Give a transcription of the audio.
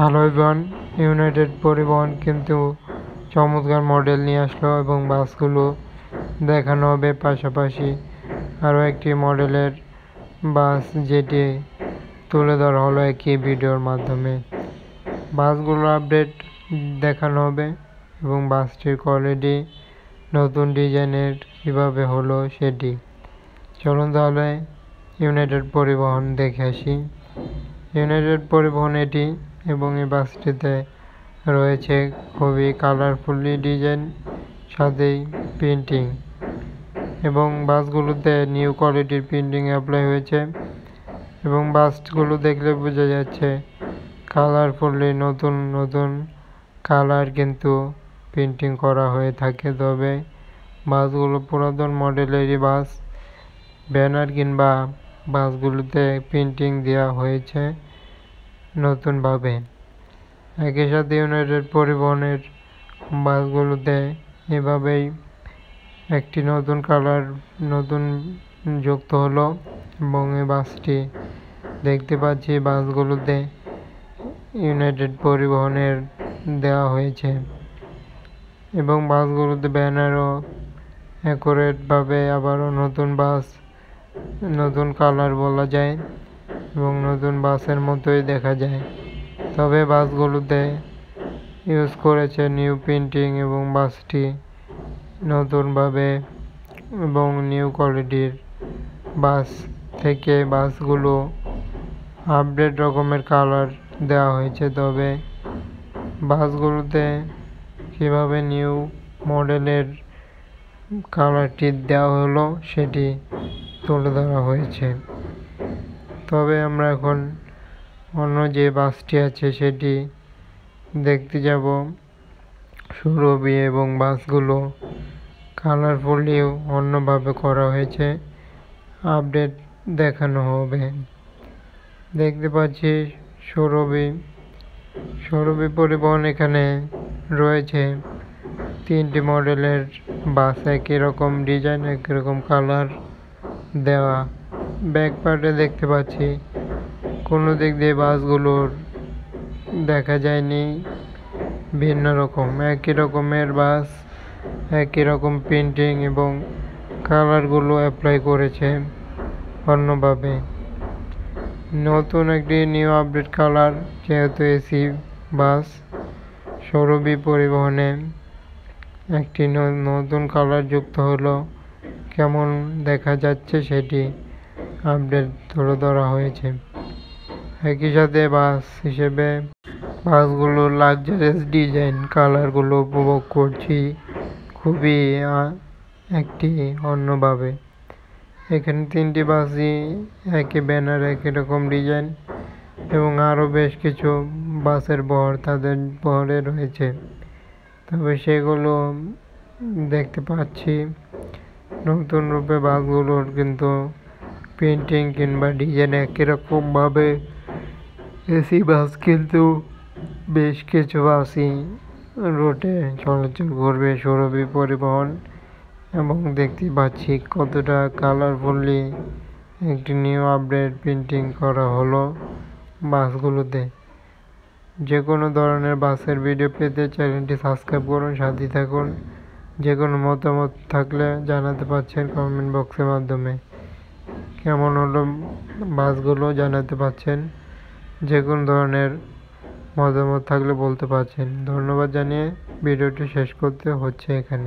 Hello everyone, United পরিবহন কিন্তু চমৎকার মডেল নিয়ে আসলো এবং বাসগুলো দেখানো হবে। পাশাপাশি আরও একটি মডেলের বাস যেটি তুলে ধরা হলো একই ভিডিওর মাধ্যমে। বাসগুলোর আপডেট দেখানো হবে এবং বাসটির কোয়ালিটি নতুন ডিজাইনের কীভাবে হলো সেটি। চলুন তাহলে ইউনাইটেড পরিবহন দেখে আসি। ইউনাইটেড পরিবহন এটি এবং এই বাসটিতে রয়েছে খুবই কালারফুলি ডিজাইন, সাথেই প্রিন্টিং, এবং বাসগুলোতে নিউ কোয়ালিটির প্রিন্টিং অ্যাপ্লাই হয়েছে এবং বাসগুলো দেখলে বোঝা যাচ্ছে কালারফুলি নতুন নতুন কালার কিন্তু প্রিন্টিং করা হয়ে থাকে। তবে বাসগুলো পুরাতন মডেলেরই বাস, ব্যানার কিংবা বাসগুলোতে প্রিন্টিং দেওয়া হয়েছে নতুনভাবে। একই সাথে ইউনাইটেড পরিবহনের বাসগুলোতে এভাবেই একটি নতুন কালার যুক্ত হলো এবং এই বাসটি দেখতে পাচ্ছি বাসগুলোতে ইউনাইটেড পরিবহনের দেওয়া হয়েছে এবং বাসগুলোতে ব্যানারও অ্যাকুরেটভাবে আবারও নতুন বাস, নতুন কালার বলা যায় এবং নতুন বাসের মতোই দেখা যায়। তবে বাসগুলোতে ইউজ করেছে নিউ প্রিন্টিং এবং বাসটি নতুনভাবে এবং নিউ কোয়ালিটির বাস থেকে বাসগুলো আপডেট রকমের কালার দেওয়া হয়েছে। তবে বাসগুলোতে কীভাবে নিউ মডেলের কালারটি দেওয়া হলো সেটি তুলে ধরা হয়েছে। তবে আমরা এখন অন্য যে বাসটি আছে সেটি দেখতে যাব সুরভি, এবং বাসগুলো কালারফুলিও অন্যভাবে করা হয়েছে, আপডেট দেখানো হবে। দেখতে পাচ্ছি সুরভি পরিবহন। এখানে রয়েছে 3টি মডেলের বাস, একই রকম ডিজাইন, একই রকম কালার দেওয়া। ব্যাক পার্টে দেখতে পাচ্ছি কোনো দিক দিয়ে বাসগুলোর দেখা যায়নি ভিন্ন রকম, একই রকমের বাস, একই রকম প্রিন্টিং এবং কালারগুলো অ্যাপ্লাই করেছে অন্যভাবে। নতুন একটি নিউ আপডেট কালার, যেহেতু এসি বাস, সুরভি পরিবহনে একটি নতুন কালার যুক্ত হলো। কেমন দেখা যাচ্ছে সেটি আপডেট তুলে ধরা হয়েছে। একই সাথে বাস হিসেবে বাসগুলোর লাক্সারিয়াস ডিজাইন, কালারগুলো উপভোগ করছি খুবই একটি অন্যভাবে। এখানে 3টি বাসই একই ব্যানার, একই রকম ডিজাইন এবং আরও বেশ কিছু বাসের বহর তাদের বহরে রয়েছে। তবে সেগুলো দেখতে পাচ্ছি নতুন রূপে বাসগুলোর কিন্তু প্রিন্টিং কিংবা ডিজাইন একই রকমভাবে। এসি বাস কিন্তু বেশ কিছু বাসই রুটে চলাচল করবে সুরভি পরিবহন, এবং দেখতে পাচ্ছি কতটা কালারফুলি একটি নিউ আপডেট প্রিন্টিং করা হলো বাসগুলোতে। যে কোনো ধরনের বাসের ভিডিও পেতে চ্যানেলটি সাবস্ক্রাইব করুন, সাথে থাকুন। যে কোনো মতামত থাকলে জানাতে পারছেন কমেন্ট বক্সের মাধ্যমে। কেমন হলো বাসগুলো জানাতে পারছেন, যে কোনো ধরনের মতামত থাকলে বলতে পারছেন। ধন্যবাদ জানিয়ে ভিডিওটি শেষ করতে হচ্ছে এখানে।